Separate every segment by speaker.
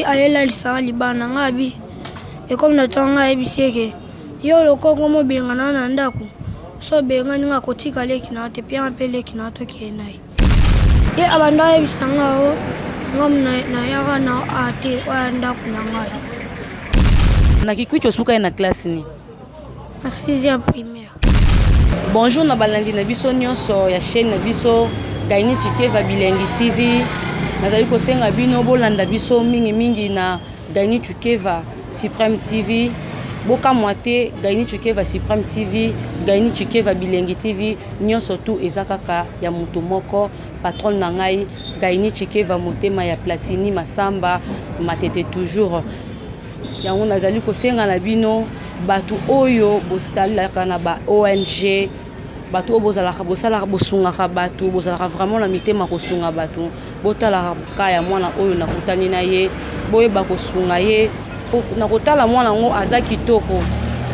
Speaker 1: ayela lisanga libana ngabi comme natanga ebiseke yo lokoko mo bengana na ndako so bengani nga kotika leki na te pia pe leki na to kenai ye abanda ebisanga o ngam na yaga na ate wa ndako na ngai
Speaker 2: na kikwicho suka na classe ni
Speaker 1: na 6e primaire.
Speaker 2: Bonjour na balandi na biso nyonso ya chaîne na biso Gaini Chikeva Bilengi TV. Nazali kosenga bino bolanda biso mingi na Gaini Chikeva Supreme TV. Boka mwate Gaini Chikeva Supreme TV, Gaini Chikeva Bilengi TV, nyonso tu ezakaka ya mutu moko, patron na ngai Gaini Chikeva motema ya Platini Masamba matete toujours. Yango nazali kosenga na bino batu oyo bosalaka na ba ONG, batu oyo bosalaka bosungaka batu, bosalaka vraiment na mitema kosunga batu, botala kaya mwana oyo nakutani na ye, boyeba kosunga ye, na kotala mwana ngo aza kitoko,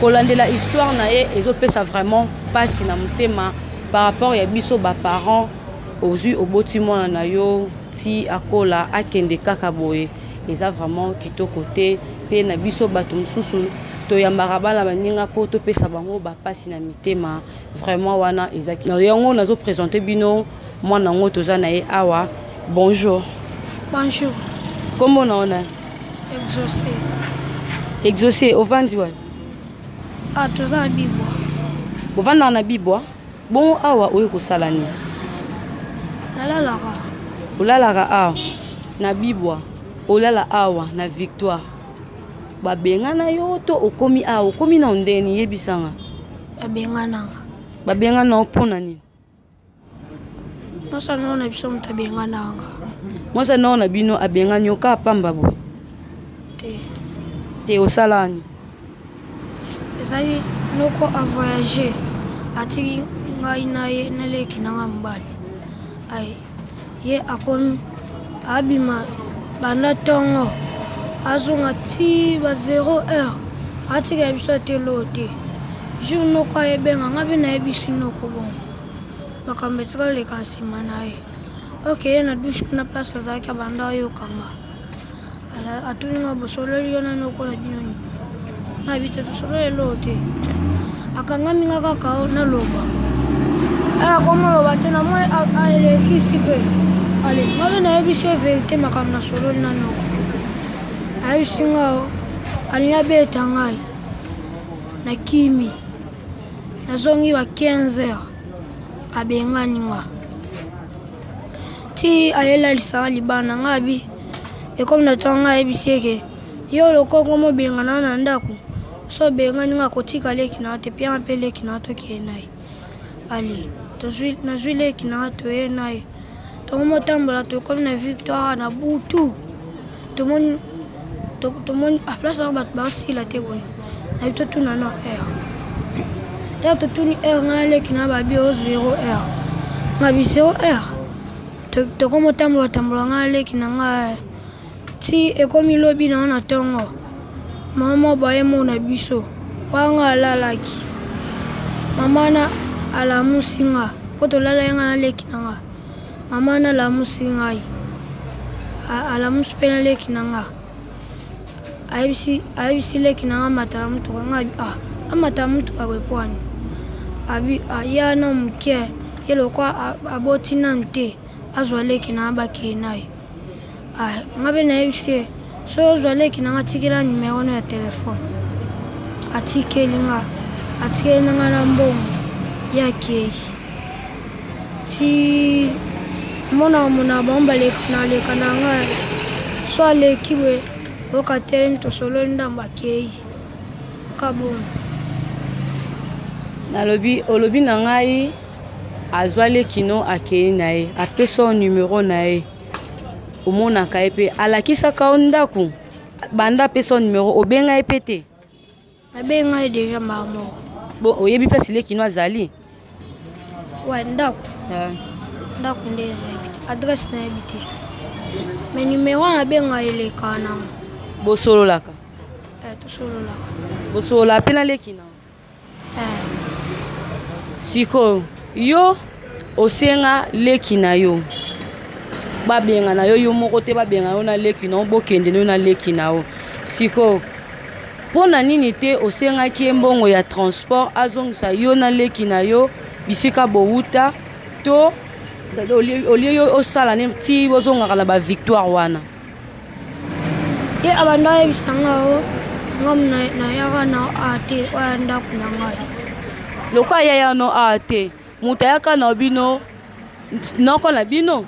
Speaker 2: kolandela histoire na ye ezopesa vraiment pasi na motema par rapport ya biso ba parents ozui oboti mwana na yo ti akola akende kaka boye. Eza vraiment kitoko te pe na biso bato mususu to yambaka bana baninga po to pesa bango ba pasi na mitema vraiment wana ezaki na yango nazo présenter bino mwana ngo toza na ye awa. Bonjour.
Speaker 1: Bonjour.
Speaker 2: Comment on a exaucé au vandiwa
Speaker 1: toza na bibwa
Speaker 2: bovanda na bibwa bon awa oyo kosala ni
Speaker 1: nalalaka
Speaker 2: olalaka awa na bibwa olala awa na Victoire babengana yo to okomi awa okomi na ndeni yebisanga babengana opona nini
Speaker 1: mosa no na biso mutabengana
Speaker 2: mosa no na bino abengani oka pamba bo te osalani
Speaker 1: ezali noko a voyager ati ngai na ye na leki na ngambali ai ye akomi abima banda tongo azonga ti ba 0 heure ati ga biso te lote jour noko ayebenga ngabe na yebisi noko bon bakambetsika leka nsima na ye ok na douche kuna place azalaki abanda yo kanga atuninga bosololi yo na noko na binoni na bita tosololi lote akangaminga kaka na loba akomoloba te na moi alekisi pe ale ngabe na yebisi vérité makambo na sololi na noko ayisinga alinya beta ngai na kimi nazongi ba 15 heures abengani nga ti ayela lisanga libana ngabi comme natanga yebiseke yo lokoko mo bengana na ndako so bengani nga kotika leki na te pia pe leki na to kenai ali nazwi leki na to ye nai tomo tambola to comme na Victoire na butu tomoni a place na bat ba si la te boy na to tuna na ya to tuni nga leki na ba bi o 0 heure ngabi 0 heure to como tambola nga leki na nga ti ekomi lobi na tongo mama baye mo na biso wanga lalaki mama na ala musinga poto lala nga leki na nga mama na la musinga ala muspena leki na nga ayisi leki na nga matala mutu nga amata mutu abwepwani abi ayana muke yelo kwa aboti na mte azwa leki na bakenai ngabe na yebise so azwa leki na nga tikela numero ya telefone atikeli nga na mbongo ya kei ti mona bomba leka na nga so leki we okatele tosolo ndamba kei kabon
Speaker 2: olobi na ngai azwa leki no akei na ye apesa numero na ye omonaka ye pe alakisaka o ndako banda apesa numero obenga ye pe te
Speaker 1: abenga ye deja mamo
Speaker 2: bon oyebi place leki no azali
Speaker 1: wa ndako nde adresse na yebi te mais numero abenga eleka na
Speaker 2: bosololaka
Speaker 1: tosololaka
Speaker 2: bosolola pe na leki na sikoyo yo osenga leki na yo babenga na yo yo moko te babenga yo na leki na yo bokende yo na leki na yo siko pona nini te osengaki mbongo ya transport azongisa yo na leki na yo bisika bouta to olie yo osala ne ti bozongaka na bavictoire wana
Speaker 1: ye abantu ayebisanga o ngam na yaka na ate oya ndako na ngai
Speaker 2: lokwa yaya no ate moto ayaka na bino noko na bino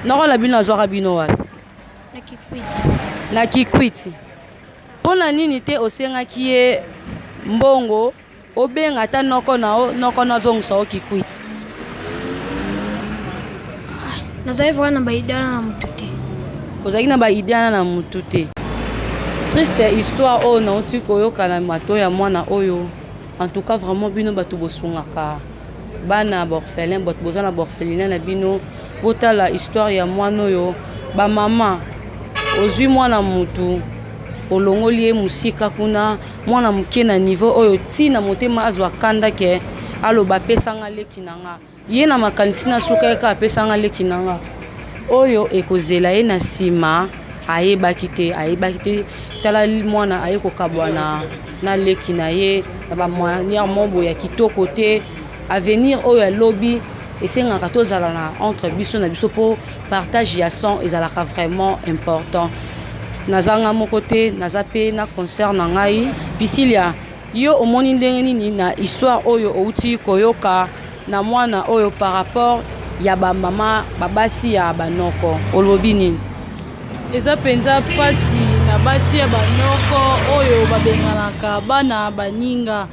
Speaker 2: noko na bino azwaka bino wapi na Kikwiti mpona nini te osengaki ye mbongo obenga ata noko na azongisa o Kikwiti
Speaker 1: nazali vaka na baidana na mutu te
Speaker 2: ozalaki na baidana na mutu te triste histoire oyo nauti koyoka na mato ya mwana oyo en tout cas vraiment bino bato bosungaka bana borphelin bato boza na borphelinat na bino botala histoire ya mwana oyo bamama ozwi mwana mutu olongoli ye musika kuna mwana moke na niveau oyo ntina motema azwa kanda ke aloba apesanga leki na nga ye na makanisi na suka ye ka apesanga leki na nga oyo ekozela ye na nsima ayebaki te tala mwana aye kokabwa na leki na ye na bamanière mombo ya kitoko te avenir oyo alobi esengaka tozala na entre biso na biso mpo partage ya sang ezalaka vraiment important nazanga moko te naza pe na concert na ngai Pisilia yo omoni ndenge nini na histoire oyo outi koyoka na mwana oyo par rapport ya bamama babasi ya banoko olobi nini
Speaker 3: eza penza pasi na basi ya banoko oyo babenganaka bana baninga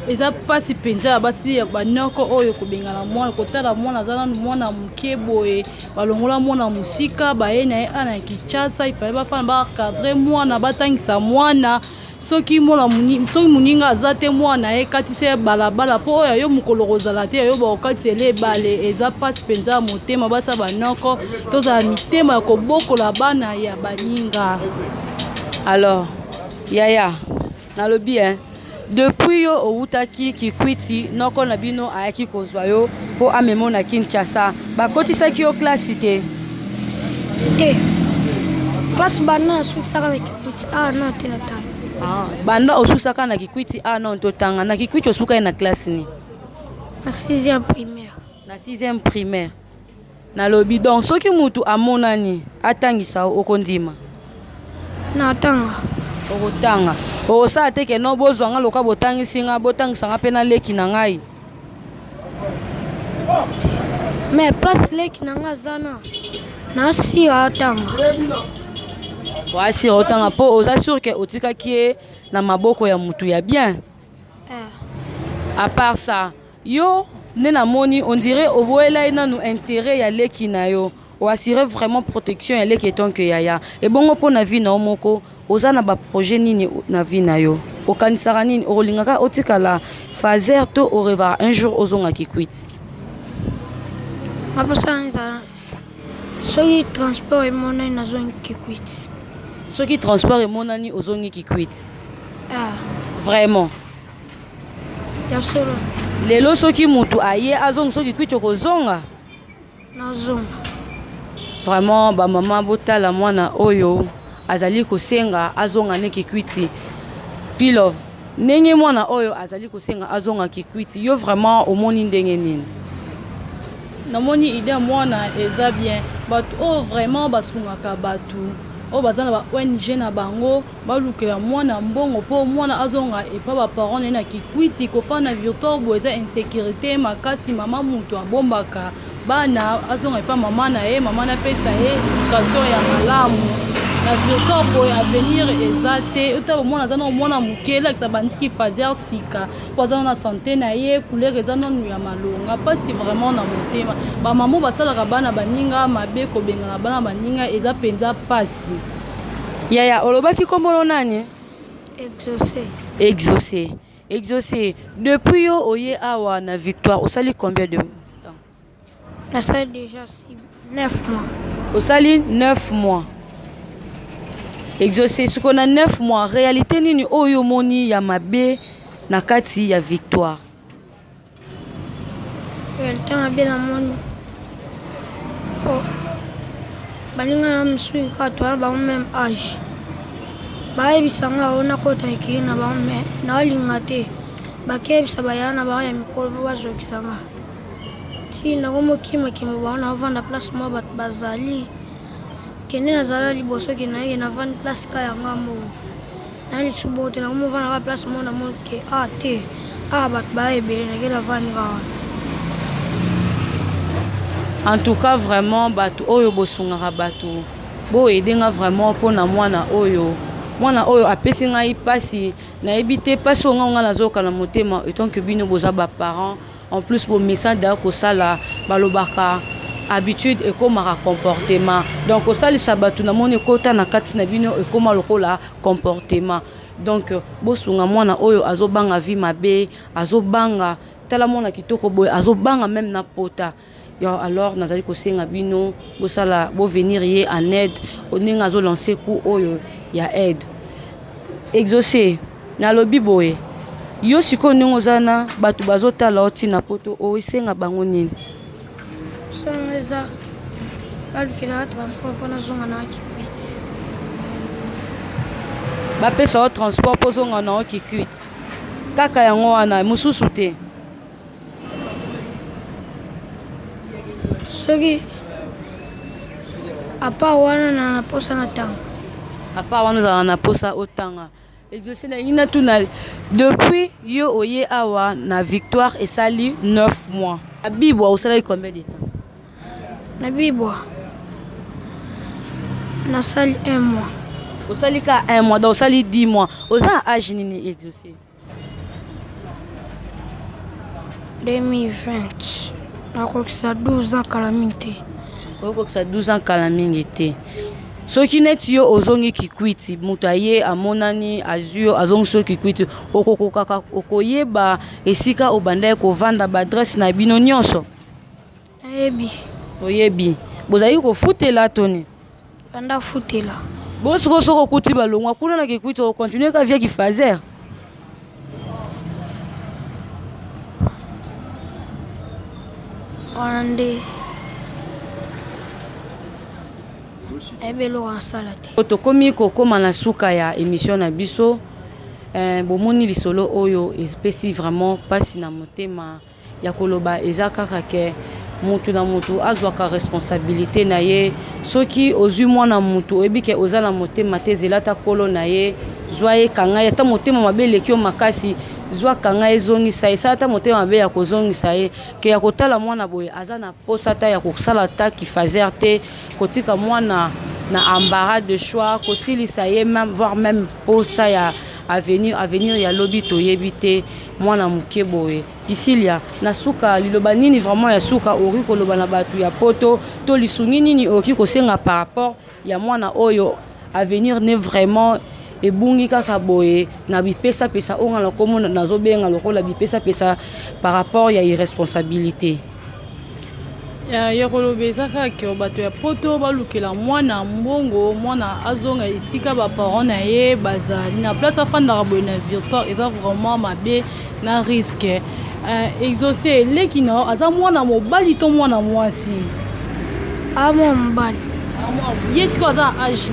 Speaker 3: eza pasi penza ya basi ya banoko oyo kobengana mwana kotala mwana aza nanu mwana moke boye balongola mwana mosika baye na ye ana ya Kinshasa ifale bafana bakadre mwana batangisa mwana soki moninga aza te mwana ye katisa ye balabala mpo oyo yo mokolo kozala te yo bakokatisa ebale eza pasi penza ya motema basa banoko tozala mitema ya kobokola bana ya baninga.
Speaker 2: Alors yaya nalobi depuis yo owutaki Kikwiti noko na bino ayaki kozwa yo mpo amemo na Kinshasa bakotisaki yo klasi te
Speaker 1: klasi banda asukisaka na Kikwiti non te na tanga
Speaker 2: banda osusaka na Kikwiti non totanga na Kikwiti osuka ye na klasi ni
Speaker 1: na 6e primaire
Speaker 2: na 6e primaire nalobi donc soki mutu amonani atangisa okondima
Speaker 1: na tanga
Speaker 2: okotanga okosala te ke no bozwanga lokwa botangisinga botangisanga mpe na leki na ngai
Speaker 1: mais place leki na ngai aza na asira atanga
Speaker 2: oasira otanga mpo oza sur ke otikaki ye na maboko ya mutu ya bien à part ça yo nde namoni on dirait oboyela ye nanu intérêt ya leki na yo oassurer vraiment protection ya leki etonke yaya ebongo mpo na vie na yo moko oza na baprojet nini na vie na yo okanisaka nini okolingaka otikala fazer to oreva un jour ozonga Kikwiti
Speaker 1: maposana ezala soki transport emonani nazongi Kikwiti
Speaker 2: soki transport emonani ozongi Kikwiti vraiment
Speaker 1: ya solo
Speaker 2: lelo soki mutu aye azongi soki Kikwiti okozonga
Speaker 1: nazonga
Speaker 2: vraiment bamama botala mwana oyo azali kosenga azonga ne Kikwiti pilov ndenge mwana oyo azali kosenga azonga Kikwiti yo vraiment omoni ndenge nini
Speaker 3: namoni idée mwana eza bien bato oyo vraiment basungaka bato oyo baza na ba ONG na bango balukela mwana mbongo mpo mwana azonga epa baparent naye na Kikwiti kofana na victoire bo eza insécurité makasi mama mutu abombaka bana azonga epa mama na ye mama napesa ye éducation ya malamu na victoire boye avenir eza te ota omona aza na omwana moke elakisa bandiki fazer sika mpo aza na santé na ye couleur eza nanu ya malonga mpasi vraiment na motema bamamo basalaka bana baninga mabe kobengana bana baninga eza mpenza mpasi
Speaker 2: yaya olobaki kombolo nani exaucé depuis yo oye awa na victoire osali combien de temps
Speaker 1: nasali déjà 9 mois
Speaker 2: osali 9 mois exaucé siko na 9 mois réalité nini oyo moni ya mabe na kati ya victoire
Speaker 1: réalité mabe na moni balinga na msui ka toala bango même âge bayebisanga o nakota ekili na bango me naolinga te bakeyebisa bayala na bango ya mikolo po bazokisanga ti nakomokimakima bango naovanda place mwa bato bazali kende nazala liboso ke nayeke navandi place ka yanga mo na lisu bongo te nakomovanda ka place mo namoni ke te bato bayebele nake navandi ka wana.
Speaker 2: En tout cas vraiment bato oyo bosungaka bato boyedenga vraiment mpona mwana oyo apesi ngai mpasi nayebi te mpasi oyo ngai nazoyoka na motema etant que bino boza baparent en plus bomessage daya kosala balobaka habitude ekomaka comportement donc kosalisa bato namoni ekota na kati na bino ekoma lokola comportement donc bosunga mwana oyo azobanga vie mabe azobanga tala mwana kitoko boye azobanga même na pota. Alors nazali kosenga bino bosala venir ye en aide oninga azo lancer coup oyo ya aide exaucer na lobi boye yo siko ndenge ozana bato bazotala oti na poto oisenga bango nini
Speaker 1: songeza balukela transport mpona zonga na kikwiti
Speaker 2: bapesa o transport mpo zonga na kikwiti kaka yango wana mosusu te
Speaker 1: soki apa wana na posa na tanga
Speaker 2: apa wana ozala na posa otanga exaucé na ina tuna depuis yo oye awa na victoire esali 9 mois na bibwa osalaki combien de temps
Speaker 1: na bibwa nasali 1 mois
Speaker 2: osali ka 1 mois donc osali 10 mois oza âge nini exaucé
Speaker 1: 2020 nakokisa 12 ans kala mingi te
Speaker 2: okokisa 12 ans kala mingi te soki neti yo ozongi kikwiti moto aye amonani azwi yo azongi so kikwiti okokokaka okoyeba esika obanda ye kovanda baadresse na bino nyonso
Speaker 1: nayebi
Speaker 2: oyebi bozali kofutela toni
Speaker 1: banda futela
Speaker 2: bosiko soko okuti balongwa kuna na kikwiti okontinue ka vie kifazer
Speaker 1: wana nde ebelo asala te
Speaker 2: tokomi kokoma na suka ya émission na biso bomoni lisolo oyo espesi vraiment pasi na motema ya koloba eza kaka ke mutu na mutu azwaka responsabilité na ye soki ozwi mwana mutu oyebi ke oza na motema te zelata kolo na ye zwa ye kanga ye ata motema mabe eleki yo makasi zwa kanga ezongisa ye sala ata motema mabe ya kozongisa ye ke ya kotala mwana boye aza na posa ta ya kosala ta kifazer te kotika mwana na embarras de choix kosilisa ye même voire même posa ya avenir ya lobi toyebi te mwana moke boye Kisilia na suka liloba nini vraiment ya suka ori koloba na batu ya poto to lisungi nini oki kosenga par rapport ya mwana oyo avenir ne vraiment ebungi kaka boye na bipesa pesa onga la komona nazobenga lokola bipesa pesa par rapport ya irresponsabilité
Speaker 3: ya koloba eza kaka bato ya poto balukela mwana mbongo mwana azonga esika baparent na ye bazali na place afandaka boye na victoire eza vraiment mabe na risque exaucé eleki na aza mwana mobali to mwana mwasi
Speaker 1: mwana mobali
Speaker 3: ye siko aza na age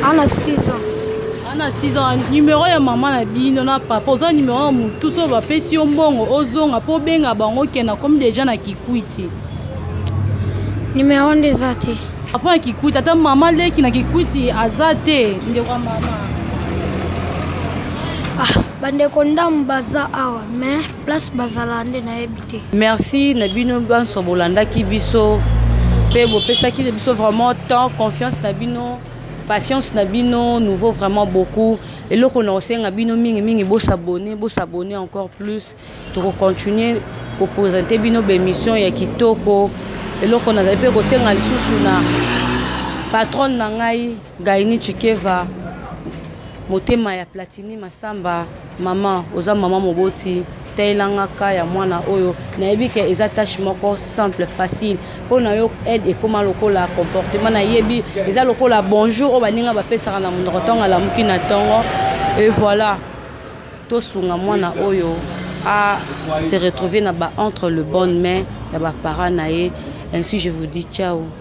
Speaker 1: ana 6 ans
Speaker 3: ana 6 ans numéro ya mama na bino na papa oza numéro ya mutu so bapesi yo mbongo ozonga mpo benga bango kenda komi deja na kikwiti
Speaker 1: numéro nde eza te
Speaker 3: apo na kikwiti ata mama leki na kikwiti aza te ndeko ya mama
Speaker 1: bandeko ndamu baza awa mais place bazala nde nayebi te.
Speaker 2: Merci na bino banso bolandaki biso pe bopesaki biso vraiment temps confiance na bino patience na bino nouveau vraiment beaucoup eloko na osenga bino mingi bosabonner encore plus to continuer ko présenter bino bémission ya kitoko eloko nazali pe kosenga lisusu na patron na ngai Gaini Chikeva motema ya Platini Masamba mama oza mama moboti tailangaka ya mwana oyo nayebi ke eza tâche moko simple facile pona yo aide ekoma lokola comportement na yebi eza lokola bonjour o baninga bapesaka na munoko tonga la muki na tongo et voilà tosunga mwana oyo a se retrouver na ba entre le bonne main ya ba parents na ye Ainsi, je vous dis ciao.